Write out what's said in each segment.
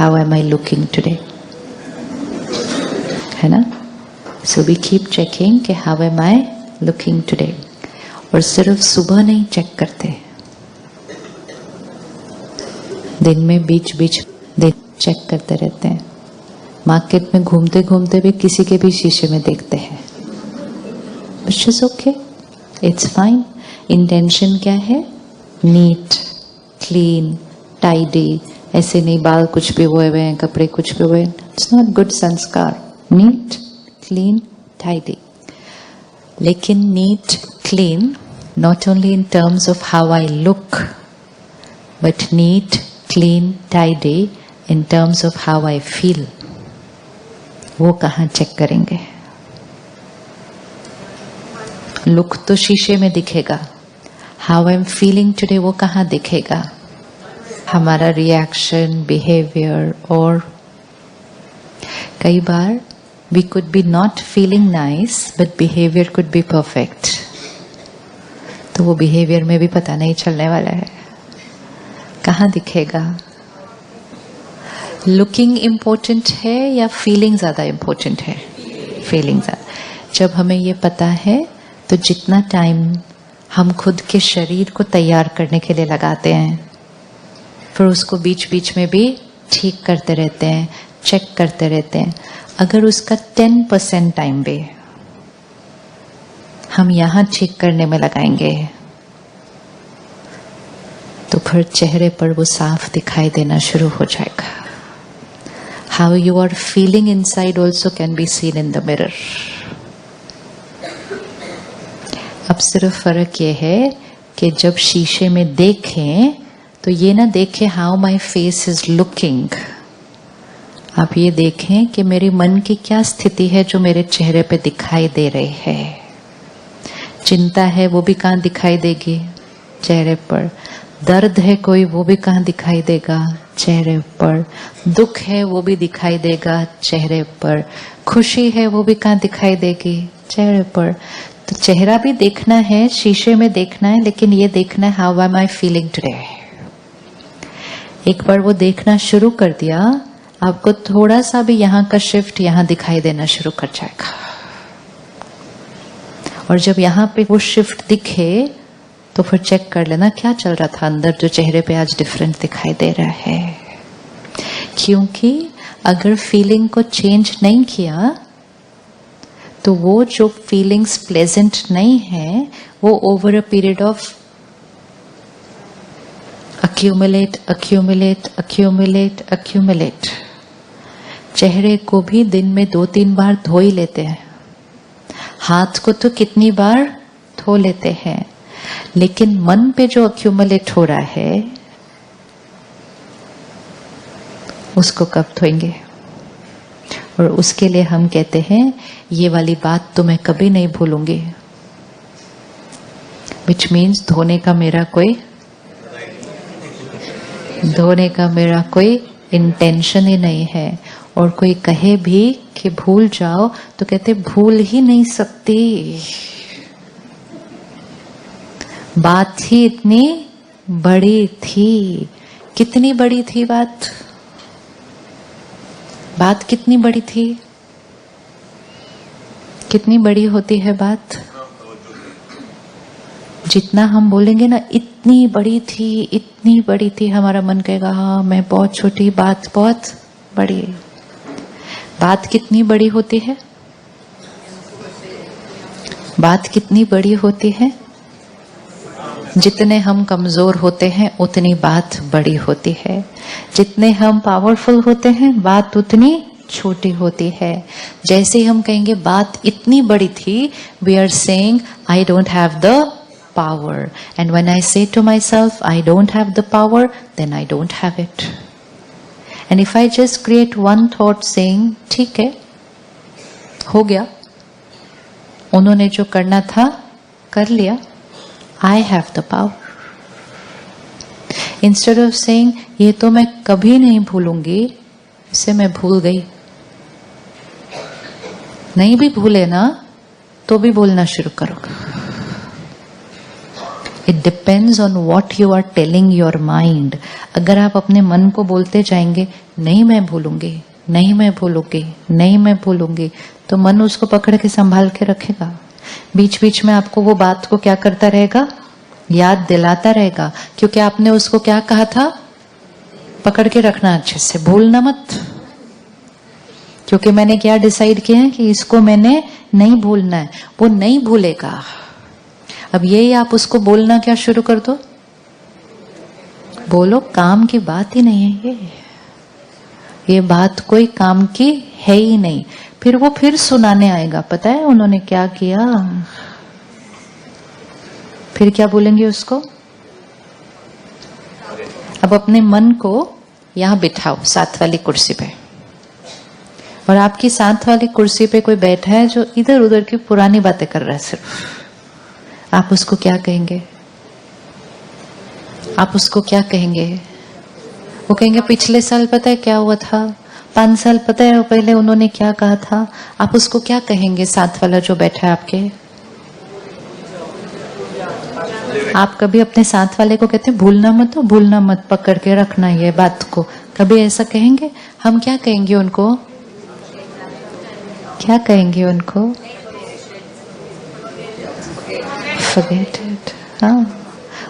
How am I looking today, है ना? So we keep checking कि how am I looking today. और सिर्फ सुबह नहीं चेक करते, दिन में बीच बीच चेक करते रहते हैं। मार्केट में घूमते घूमते भी किसी के भी शीशे में देखते हैं, which is okay, it's fine। Intention क्या है? Neat, clean, tidy. ऐसे नहीं बाल कुछ भी हुए हुए हैं, कपड़े कुछ भी हुए, इट्स नॉट गुड संस्कार। Neat, clean, tidy. लेकिन neat, clean not only in terms of how I look, but neat, clean, tidy in terms of how I feel। वो कहाँ चेक करेंगे? लुक तो शीशे में दिखेगा, how I am feeling today वो कहाँ दिखेगा? हमारा रिएक्शन, बिहेवियर। और कई बार we could be not feeling nice but behaviour could be perfect, तो वो बिहेवियर में भी पता नहीं चलने वाला है, कहाँ दिखेगा? लुकिंग इम्पोर्टेंट है या फीलिंग ज्यादा इम्पोर्टेंट है? फीलिंग ज्यादा। जब हमें ये पता है तो जितना टाइम हम खुद के शरीर को तैयार करने के लिए लगाते हैं, फिर उसको बीच बीच में भी ठीक करते रहते हैं, चेक करते रहते हैं, अगर उसका 10% टाइम भी हम यहां ठीक करने में लगाएंगे तो फिर चेहरे पर वो साफ दिखाई देना शुरू हो जाएगा। How you are feeling inside also can be seen in the mirror। अब सिर्फ फर्क ये है कि जब शीशे में देखें तो ये ना देखें how my face is looking, आप ये देखें कि मेरे मन की क्या स्थिति है जो मेरे चेहरे पे दिखाई दे रही है। चिंता है वो भी कहाँ दिखाई देगी? चेहरे पर। दर्द है कोई वो भी कहाँ दिखाई देगा? चेहरे पर। दुख है वो भी दिखाई देगा चेहरे पर। खुशी है वो भी कहाँ दिखाई देगी? चेहरे पर। तो चेहरा भी देखना है, शीशे में देखना है, लेकिन ये देखना है how am I feeling today. एक बार वो देखना शुरू कर दिया, आपको थोड़ा सा भी यहाँ का शिफ्ट यहाँ दिखाई देना शुरू कर जाएगा। और जब यहाँ पे वो शिफ्ट दिखे तो फिर चेक कर लेना क्या चल रहा था अंदर जो चेहरे पे आज डिफरेंट दिखाई दे रहा है। क्योंकि अगर फीलिंग को चेंज नहीं किया तो वो जो फीलिंग्स प्लेजेंट नहीं है वो over a period of accumulate, accumulate, accumulate, accumulate। चेहरे को भी दिन में 2-3 बार धो ही लेते हैं, हाथ को तो कितनी बार धो लेते हैं, लेकिन मन पे जो accumulate हो रहा है उसको कब धोएंगे? और उसके लिए हम कहते हैं ये वाली बात तो मैं कभी नहीं भूलूंगी, which means धोने का मेरा कोई इंटेंशन ही नहीं है। और कोई कहे भी कि भूल जाओ तो कहते भूल ही नहीं सकती, बात ही इतनी बड़ी थी। कितनी बड़ी थी बात? बात कितनी बड़ी थी? कितनी बड़ी होती है बात? जितना हम बोलेंगे ना इतनी बड़ी थी, इतनी बड़ी थी, हमारा मन कहेगा हाँ मैं बहुत छोटी, बात बहुत बड़ी। बात कितनी बड़ी होती है? बात कितनी बड़ी होती है? जितने हम कमजोर होते हैं उतनी बात बड़ी होती है, जितने हम पावरफुल होते हैं बात उतनी छोटी होती है। जैसे ही हम कहेंगे बात इतनी बड़ी थी, we are saying I don't have the power, and when I say to myself I don't have the power, then I don't have it। and if I just create one thought saying ठीक है, हो गया, उन्होंने जो करना था कर लिया, I have the power, instead of saying ये तो मैं कभी नहीं भूलूंगी, इसे मैं भूल गई। नहीं भी भूले ना तो भी बोलना शुरू करो, It depends on what you are telling your mind. अगर आप अपने मन को बोलते जाएंगे नहीं मैं भूलूंगी, नहीं मैं भूलूंगी, नहीं मैं भूलूंगी, तो मन उसको पकड़ के संभाल के रखेगा। बीच बीच में आपको वो बात को क्या करता रहेगा, याद दिलाता रहेगा, क्योंकि आपने उसको क्या कहा था, पकड़ के रखना अच्छे से, भूलना मत। क्योंकि मैंने क्या डिसाइड किया है कि इसको मैंने नहीं भूलना है, वो नहीं भूलेगा। अब यही आप उसको बोलना क्या शुरू कर दो, बोलो काम की बात ही नहीं है ये बात कोई काम की है ही नहीं। फिर वो फिर सुनाने आएगा, पता है उन्होंने क्या किया, फिर क्या बोलेंगे उसको। अब अपने मन को यहां बिठाओ साथ वाली कुर्सी पे, और आपकी साथ वाली कुर्सी पे कोई बैठा है जो इधर उधर की पुरानी बातें कर रहा है सिर्फ। आप उसको क्या कहेंगे, आप उसको क्या कहेंगे। वो कहेंगे पिछले साल पता है क्या हुआ था, 5 साल पता है पहले उन्होंने क्या कहा था। आप उसको क्या कहेंगे, साथ वाला जो बैठा है आपके। आप कभी अपने साथ वाले को कहते हैं भूलना मत, हो भूलना मत, पकड़ के रखना ये बात को, कभी ऐसा कहेंगे। हम क्या कहेंगे उनको, क्या कहेंगे उनको, फॉरगेट इट। हाँ,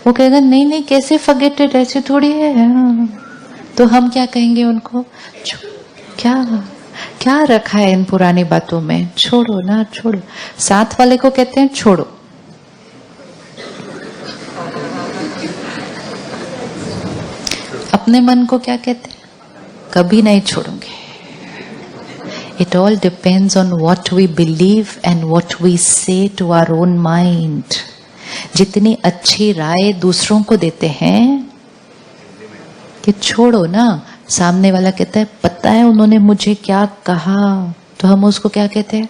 वो कहेगा नहीं नहीं कैसे फॉरगेट इट, ऐसे थोड़ी है। हाँ। तो हम क्या कहेंगे उनको, क्या क्या रखा है इन पुरानी बातों में, छोड़ो ना, छोड़ो। साथ वाले को कहते हैं छोड़ो, अपने मन को क्या कहते हैं, कभी नहीं छोड़ूंगे। It all depends on what we believe and what we say to our own mind. जितनी अच्छी राय दूसरों को देते हैं कि छोड़ो ना, सामने वाला कहता है पता है उन्होंने मुझे क्या कहा, तो हम उसको क्या कहते हैं,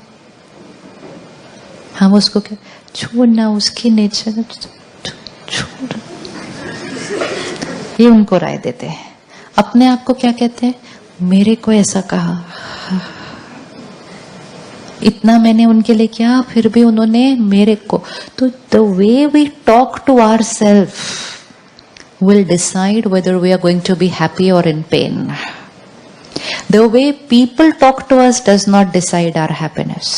हम उसको क्या, छोड़ना, उसकी नेचर छोड़, ये उनको राय देते हैं। अपने आप को क्या कहते हैं, मेरे को ऐसा कहा, इतना मैंने उनके लिए किया फिर भी उन्होंने मेरे को। तो the way we talk to our self will decide whether we are going to be happy और in pain. The way people talk to us does not decide our happiness.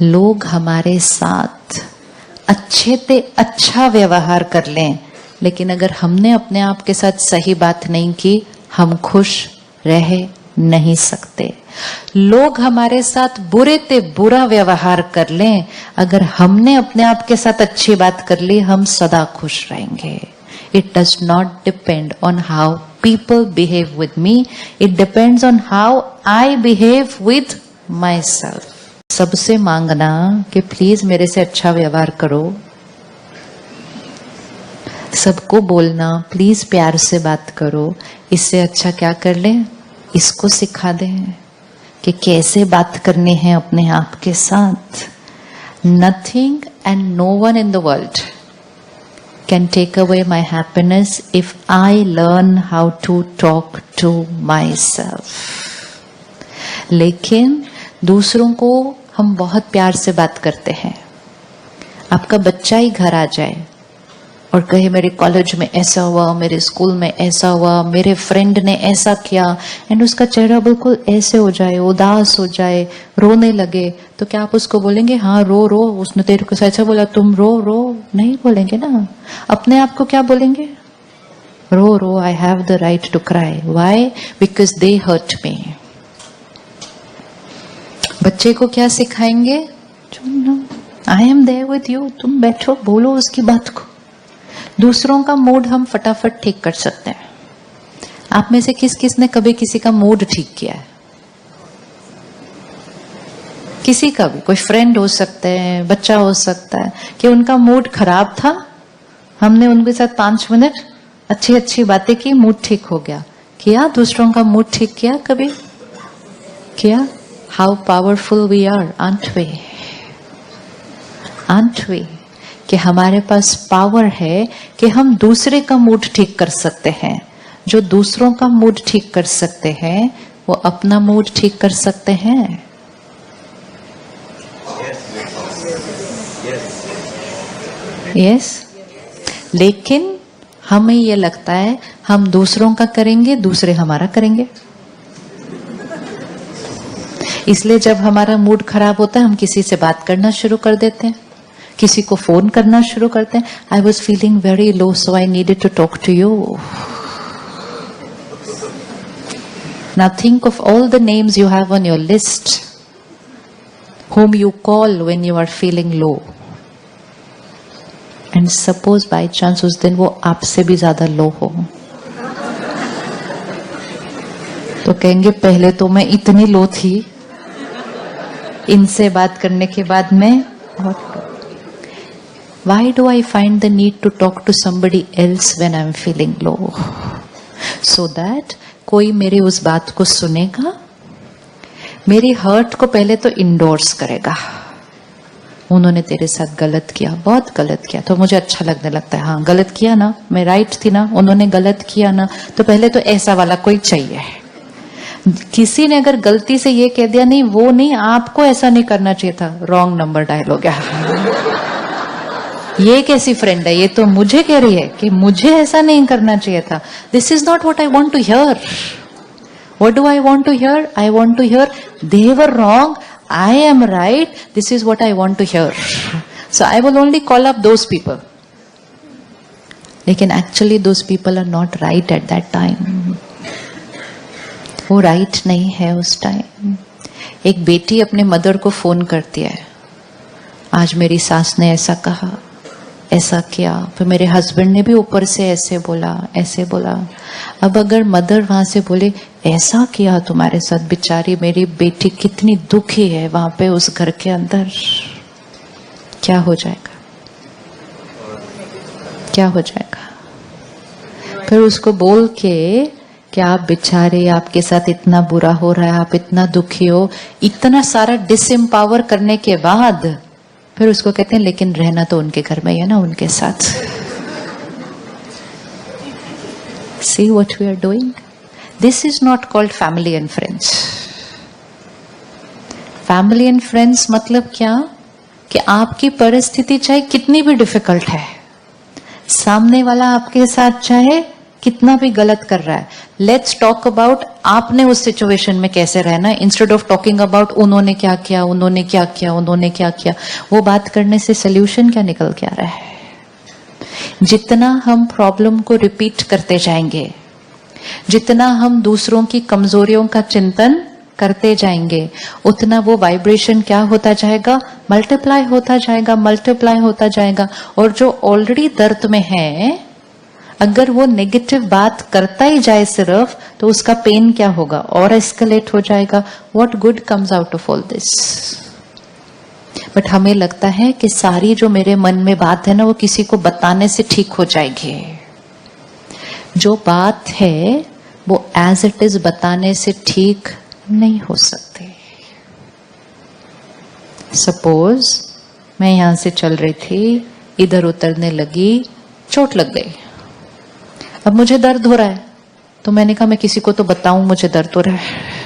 लोग हमारे साथ अच्छे से अच्छा व्यवहार कर लें, लेकिन अगर हमने अपने आप के साथ सही बात नहीं की, हम खुश रह नहीं सकते। लोग हमारे साथ बुरे ते बुरा व्यवहार कर लें, अगर हमने अपने आप के साथ अच्छी बात कर ली, हम सदा खुश रहेंगे। It does not depend on how people behave with me. It depends on how I behave with myself. सबसे मांगना कि प्लीज मेरे से अच्छा व्यवहार करो, सबको बोलना प्लीज प्यार से बात करो, इससे अच्छा क्या कर ले, इसको सिखा दें कि कैसे बात करनी है अपने आप के साथ। Nothing and no one in the world can take away my happiness if I learn how to talk to myself. लेकिन दूसरों को हम बहुत प्यार से बात करते हैं। आपका बच्चा ही घर आ जाए और कहे मेरे कॉलेज में ऐसा हुआ, मेरे स्कूल में ऐसा हुआ, मेरे फ्रेंड ने ऐसा किया, एंड उसका चेहरा बिल्कुल ऐसे हो जाए, उदास हो जाए, रोने लगे, तो क्या आप उसको बोलेंगे हाँ रो रो, उसने तेरे को ऐसा बोला तुम रो रो, नहीं बोलेंगे ना। अपने आप को क्या बोलेंगे, रो रो, I have the right to cry, why, because they hurt me. बच्चे को क्या सिखाएंगे, I am there with you, तुम बैठो, बोलो उसकी बात को। दूसरों का मूड हम फटाफट ठीक कर सकते हैं। आप में से किस किस ने कभी किसी का मूड ठीक किया है, किसी का भी, कोई फ्रेंड हो सकता है, बच्चा हो सकता है, कि उनका मूड खराब था, हमने उनके साथ 5 मिनट अच्छी अच्छी बातें की, मूड ठीक हो गया। किया दूसरों का मूड ठीक किया, कभी किया। How powerful we are, aren't we, aren't we, कि हमारे पास पावर है कि हम दूसरे का मूड ठीक कर सकते हैं। जो दूसरों का मूड ठीक कर सकते हैं वो अपना मूड ठीक कर सकते हैं। यस, लेकिन हमें ये लगता है हम दूसरों का करेंगे, दूसरे हमारा करेंगे। इसलिए जब हमारा मूड खराब होता है हम किसी से बात करना शुरू कर देते हैं, किसी को फोन करना शुरू करते हैं। I was feeling very low so I needed to talk to you. Now think of all the names you have on your list, whom you call when you are feeling low. And suppose by chance उस दिन वो आपसे भी ज्यादा लो हो, तो कहेंगे पहले तो मैं इतनी लो थी, इनसे बात करने के बाद मैं Why do I find the need to talk to somebody else when I'm feeling low? So that कोई मेरी उस बात को सुनेगा, मेरी हर्ट को पहले तो इंडोर्स करेगा। उन्होंने तेरे साथ गलत किया, बहुत गलत किया, तो मुझे अच्छा लगने लगता है, हाँ गलत किया ना, मैं राइट थी ना, उन्होंने गलत किया ना, तो पहले तो ऐसा वाला कोई चाहिए। किसी ने अगर गलती से ये कह दिया नहीं वो नहीं, आपको ऐसा नहीं करना चाहिए था, रॉन्ग नंबर डायल हो गया। ये कैसी फ्रेंड है, ये तो मुझे कह रही है कि मुझे ऐसा नहीं करना चाहिए था। This is not what I want to hear. What do I want to hear? I want to hear they were wrong, I am right, this is what I want to hear. So I will only call up those people, लेकिन actually those people are not right at that time. वो right नहीं है उस time. एक बेटी अपने mother को phone करती है, आज मेरी सास ने ऐसा कहा, ऐसा किया, फिर मेरे हस्बैंड ने भी ऊपर से ऐसे बोला, ऐसे बोला। अब अगर मदर वहां से बोले ऐसा किया तुम्हारे साथ, बेचारी मेरी बेटी कितनी दुखी है वहां पे उस घर के अंदर, क्या हो जाएगा? क्या हो जाएगा? फिर उसको बोल के कि आप बेचारे, आपके साथ इतना बुरा हो रहा है, आप इतना दुखी हो, इतना सारा डिसएम्पावर करने के बाद फिर उसको कहते हैं लेकिन रहना तो उनके घर में ही है ना, उनके साथ। See what we are doing? This is not called family and friends. Family and friends मतलब क्या? कि आपकी परिस्थिति चाहे कितनी भी डिफिकल्ट है, सामने वाला आपके साथ चाहे कितना भी गलत कर रहा है, लेट्स टॉक अबाउट आपने उस सिचुएशन में कैसे रहना, इंस्टेड ऑफ टॉकिंग अबाउट उन्होंने क्या किया, उन्होंने क्या किया, उन्होंने क्या किया। वो बात करने से सोल्यूशन क्या निकल के आ रहा है? जितना हम प्रॉब्लम को रिपीट करते जाएंगे, जितना हम दूसरों की कमजोरियों का चिंतन करते जाएंगे, उतना वो वाइब्रेशन क्या होता जाएगा? मल्टीप्लाई होता जाएगा, मल्टीप्लाई होता जाएगा। और जो ऑलरेडी दर्द में है, अगर वो नेगेटिव बात करता ही जाए सिर्फ, तो उसका पेन क्या होगा? और एस्केलेट हो जाएगा। What good comes out of all this? But हमें लगता है कि सारी जो मेरे मन में बात है ना, वो किसी को बताने से ठीक हो जाएगी। जो बात है वो एज इट इज बताने से ठीक नहीं हो सकती। सपोज मैं यहां से चल रही थी, इधर उतरने लगी, चोट लग गई, अब मुझे दर्द हो रहा है, तो मैंने कहा मैं किसी को तो बताऊं मुझे दर्द हो रहा है।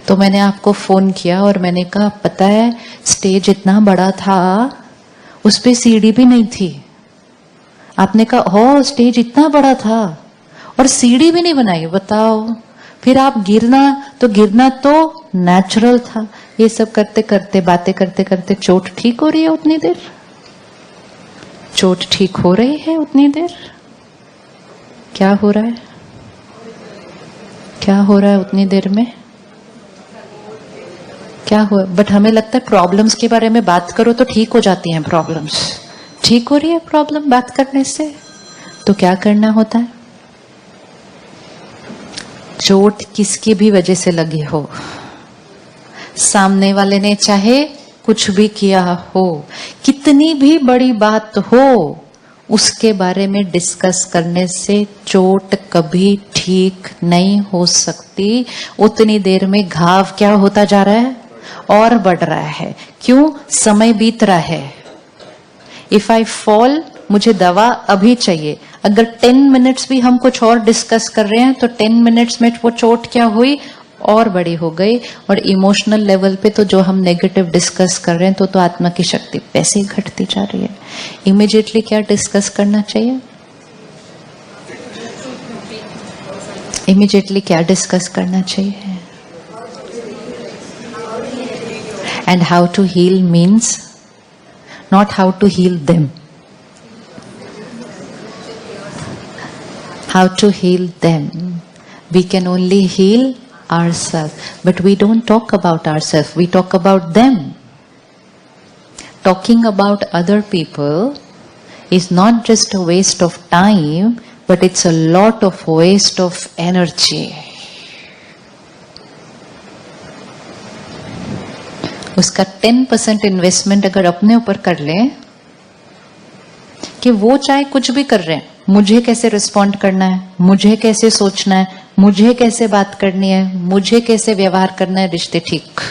तो मैंने आपको फोन किया और मैंने कहा पता है स्टेज इतना बड़ा था, उस पे सीढ़ी भी नहीं थी। आपने कहा हो स्टेज इतना बड़ा था और सीढ़ी भी नहीं बनाई, बताओ। फिर आप गिरना तो नेचुरल था। ये सब करते करते, बातें करते करते चोट ठीक हो रही है उतनी देर, चोट ठीक हो रही है उतनी देर। क्या हो रहा है? क्या हो रहा है उतनी देर में? क्या हो? बट हमें लगता है प्रॉब्लम्स के बारे में बात करो तो ठीक हो जाती हैं प्रॉब्लम्स। ठीक हो रही है प्रॉब्लम बात करने से? तो क्या करना होता है? चोट किसकी भी वजह से लगी हो, सामने वाले ने चाहे कुछ भी किया हो, कितनी भी बड़ी बात हो, उसके बारे में डिस्कस करने से चोट कभी ठीक नहीं हो सकती। उतनी देर में घाव क्या होता जा रहा है? और बढ़ रहा है। क्यों? समय बीत रहा है। इफ आई फॉल, मुझे दवा अभी चाहिए। अगर 10 मिनट्स भी हम कुछ और डिस्कस कर रहे हैं तो 10 मिनट्स में वो चोट क्या हुई? और बड़ी हो गई, और इमोशनल लेवल पे तो जो हम नेगेटिव डिस्कस कर रहे हैं तो आत्मा की शक्ति वैसे ही घटती जा रही है। इमीडिएटली क्या डिस्कस करना चाहिए? इमीडिएटली क्या डिस्कस करना चाहिए? And how to heal means not how to heal them. How to heal them. We can only heal ourselves, but we don't talk about ourselves, we talk about them. Talking about other people is not just a waste of time, but it's a lot of waste of energy. उसका 10% investment अगर अपने ऊपर कर ले कि वो चाहे कुछ भी कर रहे हैं, मुझे कैसे रिस्पॉन्ड करना है, मुझे कैसे सोचना है, मुझे कैसे बात करनी है, मुझे कैसे व्यवहार करना है, रिश्ते ठीक।